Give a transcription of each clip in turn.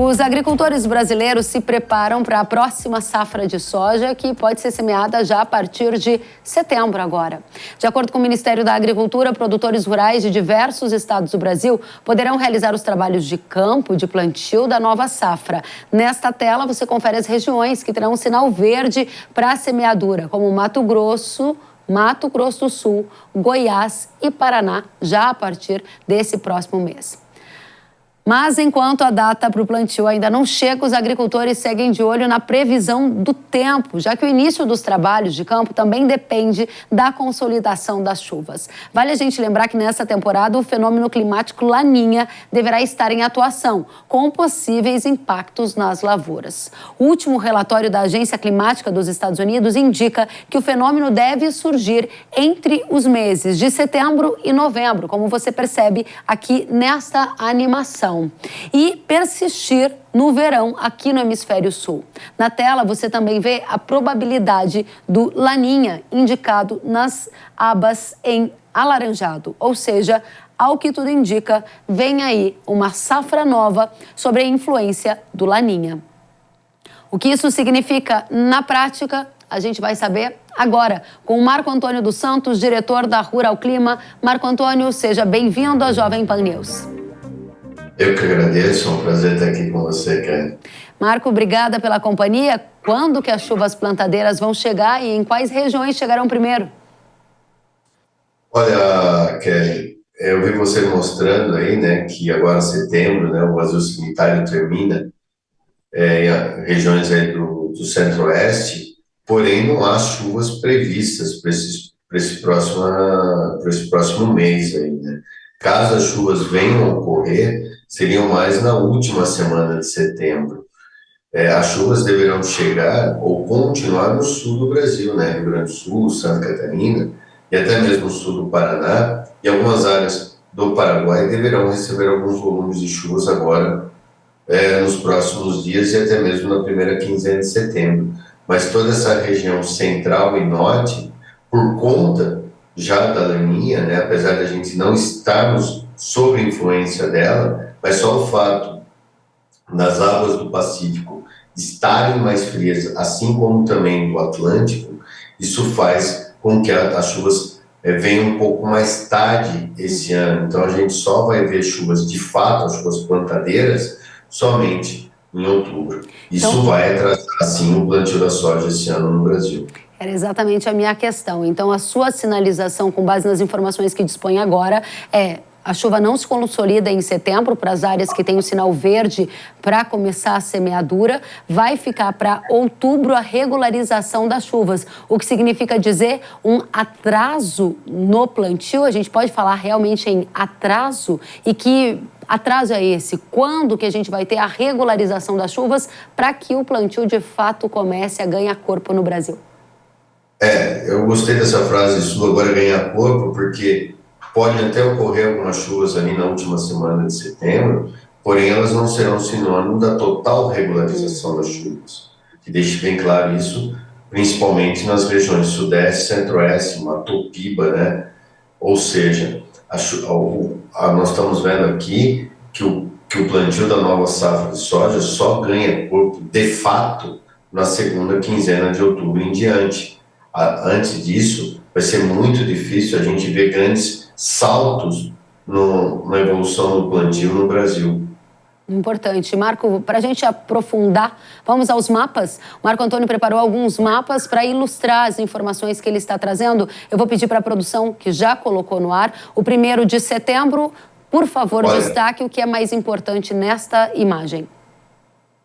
Os agricultores brasileiros se preparam para a próxima safra de soja, que pode ser semeada já a partir de setembro agora. De acordo com o Ministério da Agricultura, produtores rurais de diversos estados do Brasil poderão realizar os trabalhos de campo de plantio da nova safra. Nesta tela, você confere as regiões que terão sinal verde para a semeadura, como Mato Grosso do Sul, Goiás e Paraná, já a partir desse próximo mês. Mas enquanto a data para o plantio ainda não chega, os agricultores seguem de olho na previsão do tempo, já que o início dos trabalhos de campo também depende da consolidação das chuvas. Vale a gente lembrar que nessa temporada o fenômeno climático Laninha deverá estar em atuação, com possíveis impactos nas lavouras. O último relatório da Agência Climática dos Estados Unidos indica que o fenômeno deve surgir entre os meses de setembro e novembro, como você percebe aqui nesta animação, e persistir no verão aqui no hemisfério sul. Na tela você também vê a probabilidade do Laninha indicado nas abas em alaranjado, ou seja, ao que tudo indica, vem aí uma safra nova sobre a influência do Laninha. O que isso significa na prática, a gente vai saber agora com o Marco Antônio dos Santos, diretor da Rural Clima. Marco Antônio, seja bem-vindo à Jovem Pan News. Eu que agradeço, é um prazer estar aqui com você, Kelly. Marco, obrigada pela companhia. Quando que as chuvas plantadeiras vão chegar e em quais regiões chegarão primeiro? Olha, Kelly, eu vi você mostrando aí, né, que agora em setembro, né, o vazio sanitário termina em regiões aí do centro-oeste, porém não há chuvas previstas para esse próximo mês aí, né? Caso as chuvas venham a ocorrer, seriam mais na última semana de setembro. As chuvas deverão chegar ou continuar no sul do Brasil, né? Rio Grande do Sul, Santa Catarina e até mesmo o sul do Paraná, e algumas áreas do Paraguai deverão receber alguns volumes de chuvas agora nos próximos dias e até mesmo na primeira quinzena de setembro. Mas toda essa região central e norte, por conta já da Laninha, né, apesar de a gente não estarmos sob influência dela, mas só o fato das águas do Pacífico estarem mais frias, assim como também do Atlântico, isso faz com que as chuvas venham um pouco mais tarde esse ano. Então a gente só vai ver chuvas de fato, as chuvas plantadeiras, somente em outubro. Isso vai atrasar, sim, o plantio da soja esse ano no Brasil. Era exatamente a minha questão. Então, a sua sinalização, com base nas informações que dispõe agora, a chuva não se consolida em setembro para as áreas que têm o sinal verde para começar a semeadura. Vai ficar para outubro a regularização das chuvas, o que significa dizer um atraso no plantio. A gente pode falar realmente em atraso? E que atraso é esse? Quando que a gente vai ter a regularização das chuvas para que o plantio de fato comece a ganhar corpo no Brasil? Eu gostei dessa frase sua, agora ganhar corpo, porque podem até ocorrer algumas chuvas ali na última semana de setembro, porém elas não serão sinônimo da total regularização das chuvas. Que deixe bem claro isso, principalmente nas regiões sudeste, centro-oeste, Mato Piba, né? Ou seja, nós estamos vendo aqui que o plantio da nova safra de soja só ganha corpo, de fato, na segunda quinzena de outubro em diante. Antes disso, vai ser muito difícil a gente ver grandes saltos na evolução do plantio no Brasil. Importante. Marco, para a gente aprofundar, vamos aos mapas. O Marco Antônio preparou alguns mapas para ilustrar as informações que ele está trazendo. Eu vou pedir para a produção, que já colocou no ar, o 1º de setembro. Por favor, destaque o que é mais importante nesta imagem.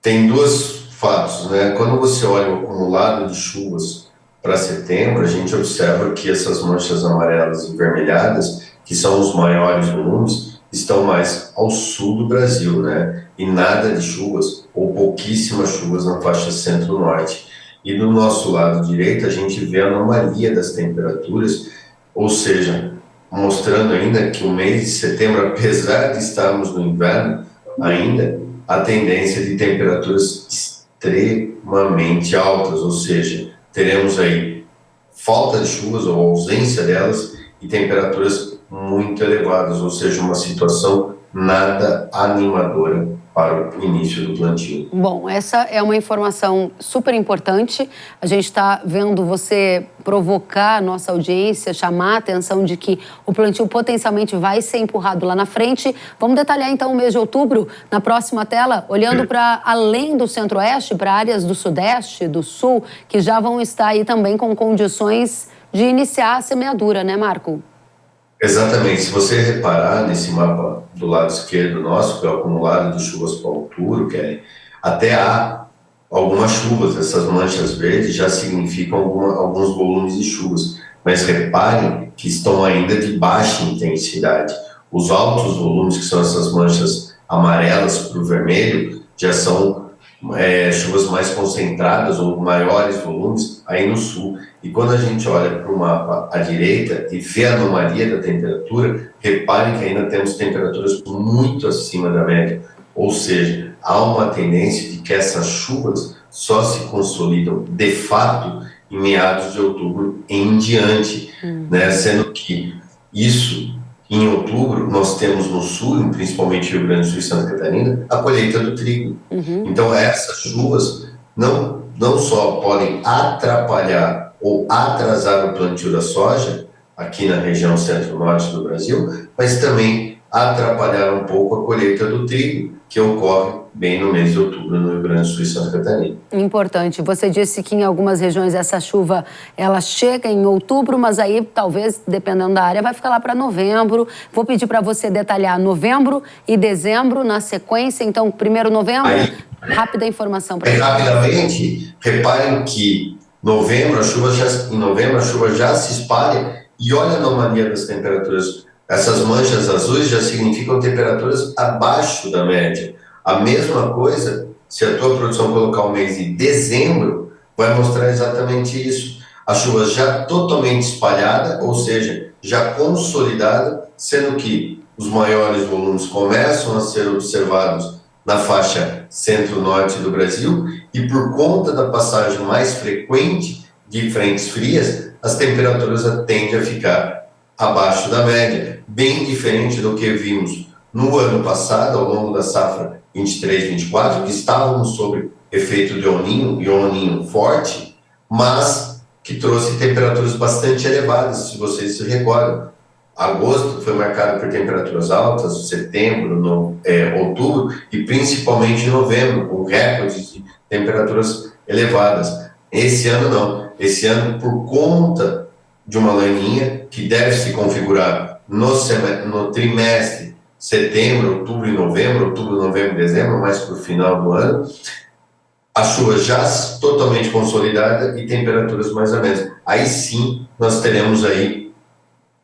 Tem dois fatos, né? Quando você olha o acumulado de chuvas para setembro, a gente observa que essas manchas amarelas e vermelhadas, que são os maiores volumes, estão mais ao sul do Brasil, né? E nada de chuvas, ou pouquíssimas chuvas na faixa centro-norte. E do nosso lado direito, a gente vê a anomalia das temperaturas, ou seja, mostrando ainda que o mês de setembro, apesar de estarmos no inverno, ainda a tendência de temperaturas extremamente altas, ou seja, teremos aí falta de chuvas ou ausência delas e temperaturas muito elevadas, ou seja, uma situação nada animadora para o início do plantio. Bom, essa é uma informação super importante. A gente está vendo você provocar a nossa audiência, chamar a atenção de que o plantio potencialmente vai ser empurrado lá na frente. Vamos detalhar então o mês de outubro na próxima tela, olhando para além do Centro-Oeste, para áreas do Sudeste, do Sul, que já vão estar aí também com condições de iniciar a semeadura, né, Marco? Exatamente. Se você reparar nesse mapa do lado esquerdo nosso, que é o acumulado de chuvas para outubro, Kelly, até há algumas chuvas. Essas manchas verdes já significam alguns volumes de chuvas. Mas reparem que estão ainda de baixa intensidade. Os altos volumes, que são essas manchas amarelas para o vermelho, já são chuvas mais concentradas ou maiores volumes aí no sul. E quando a gente olha para o mapa à direita e vê a anomalia da temperatura, reparem que ainda temos temperaturas muito acima da média. Ou seja, há uma tendência de que essas chuvas só se consolidam de fato em meados de outubro em diante, né? Sendo que isso, em outubro, nós temos no sul, principalmente Rio Grande do Sul e Santa Catarina, a colheita do trigo. Então, essas chuvas não só podem atrapalhar ou atrasar o plantio da soja aqui na região centro-norte do Brasil, mas também atrapalhar um pouco a colheita do trigo, que ocorre bem no mês de outubro no Rio Grande do Sul e Santa Catarina. Importante. Você disse que em algumas regiões essa chuva ela chega em outubro, mas aí talvez, dependendo da área, vai ficar lá para novembro. Vou pedir para você detalhar novembro e dezembro na sequência. Então, primeiro novembro, rápida informação para gente. Rapidamente, reparem que em novembro a chuva já se espalha e olha a anomalia das temperaturas. Essas manchas azuis já significam temperaturas abaixo da média. A mesma coisa, se a tua produção colocar o mês de dezembro, vai mostrar exatamente isso. A chuva já totalmente espalhada, ou seja, já consolidada, sendo que os maiores volumes começam a ser observados na faixa centro-norte do Brasil e por conta da passagem mais frequente de frentes frias, as temperaturas tendem a ficar abaixo da média, bem diferente do que vimos no ano passado, ao longo da safra 23-24, que estávamos sob efeito de El Niño forte, mas que trouxe temperaturas bastante elevadas, se vocês se recordam. Agosto foi marcado por temperaturas altas, setembro, outubro e principalmente novembro, com recordes de temperaturas elevadas. Esse ano não. Esse ano, por conta de uma laninha que deve se configurar no trimestre setembro, outubro e novembro, dezembro, mais para o final do ano, a chuva já totalmente consolidada e temperaturas mais ou menos. Aí sim, nós teremos aí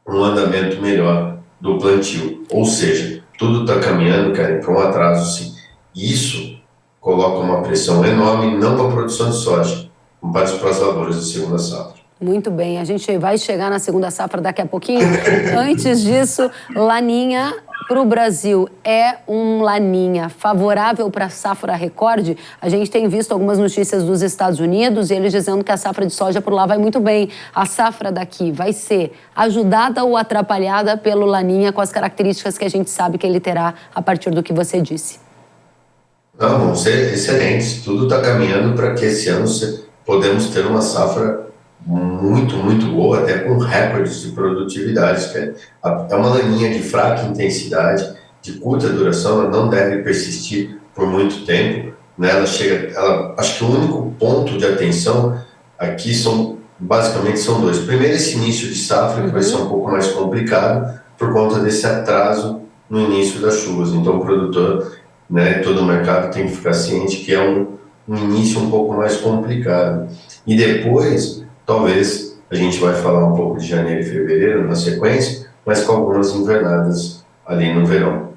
um andamento melhor do plantio. Ou seja, tudo está caminhando, cara, para um atraso sim. Isso coloca uma pressão enorme, não para a produção de soja, mas para as lavouras de segunda safra. Muito bem, a gente vai chegar na segunda safra daqui a pouquinho. Antes disso, laninha para o Brasil é um laninha favorável para a safra recorde? A gente tem visto algumas notícias dos Estados Unidos e eles dizendo que a safra de soja por lá vai muito bem. A safra daqui vai ser ajudada ou atrapalhada pelo laninha com as características que a gente sabe que ele terá a partir do que você disse? Não, vão ser excelentes. Tudo está caminhando para que esse ano podemos ter uma safra muito, muito boa, até com recordes de produtividade. É uma laninha de fraca intensidade, de curta duração, ela não deve persistir por muito tempo, né? Acho que o único ponto de atenção aqui basicamente são dois. Primeiro, esse início de safra, que vai ser um pouco mais complicado por conta desse atraso no início das chuvas. Então, o produtor, né, todo o mercado tem que ficar ciente que é um início um pouco mais complicado. E depois, talvez, a gente vai falar um pouco de janeiro e fevereiro na sequência, mas com algumas invernadas ali no verão.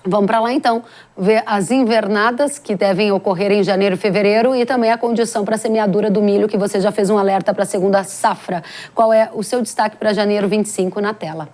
Vamos para lá, então, ver as invernadas que devem ocorrer em janeiro e fevereiro e também a condição para a semeadura do milho, que você já fez um alerta para a segunda safra. Qual é o seu destaque para janeiro 25 na tela?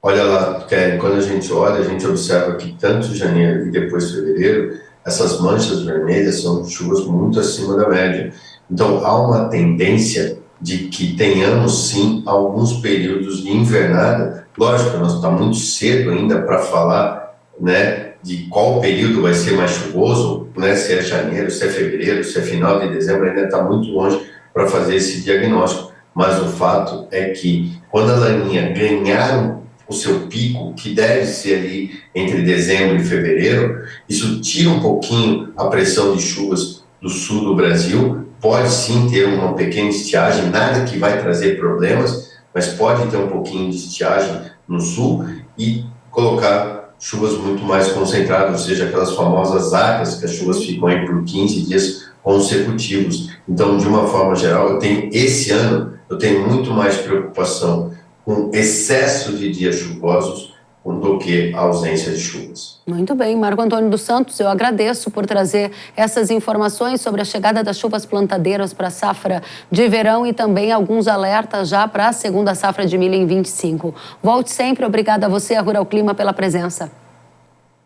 Olha lá, Kelly, quando a gente olha, a gente observa que tanto janeiro e depois fevereiro, essas manchas vermelhas são chuvas muito acima da média. Então, há uma tendência de que tenhamos, sim, alguns períodos de invernada. Lógico, nós está muito cedo ainda para falar, né, de qual período vai ser mais chuvoso, né, se é janeiro, se é fevereiro, se é final de dezembro, ainda está muito longe para fazer esse diagnóstico. Mas o fato é que quando a Laninha ganhar o seu pico, que deve ser ali entre dezembro e fevereiro, isso tira um pouquinho a pressão de chuvas do sul do Brasil, pode sim ter uma pequena estiagem, nada que vai trazer problemas, mas pode ter um pouquinho de estiagem no sul e colocar chuvas muito mais concentradas, ou seja, aquelas famosas áreas que as chuvas ficam aí por 15 dias consecutivos. Então, de uma forma geral, esse ano eu tenho muito mais preocupação com excesso de dias chuvosos do que a ausência de chuvas. Muito bem, Marco Antônio dos Santos, eu agradeço por trazer essas informações sobre a chegada das chuvas plantadeiras para a safra de verão e também alguns alertas já para a segunda safra de milho em 25. Volte sempre, obrigada a você, a Rural Clima, pela presença.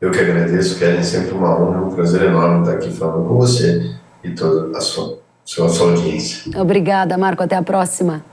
Eu que agradeço, Kellen, sempre uma honra, um prazer enorme estar aqui falando com você e toda a sua audiência. Obrigada, Marco, até a próxima.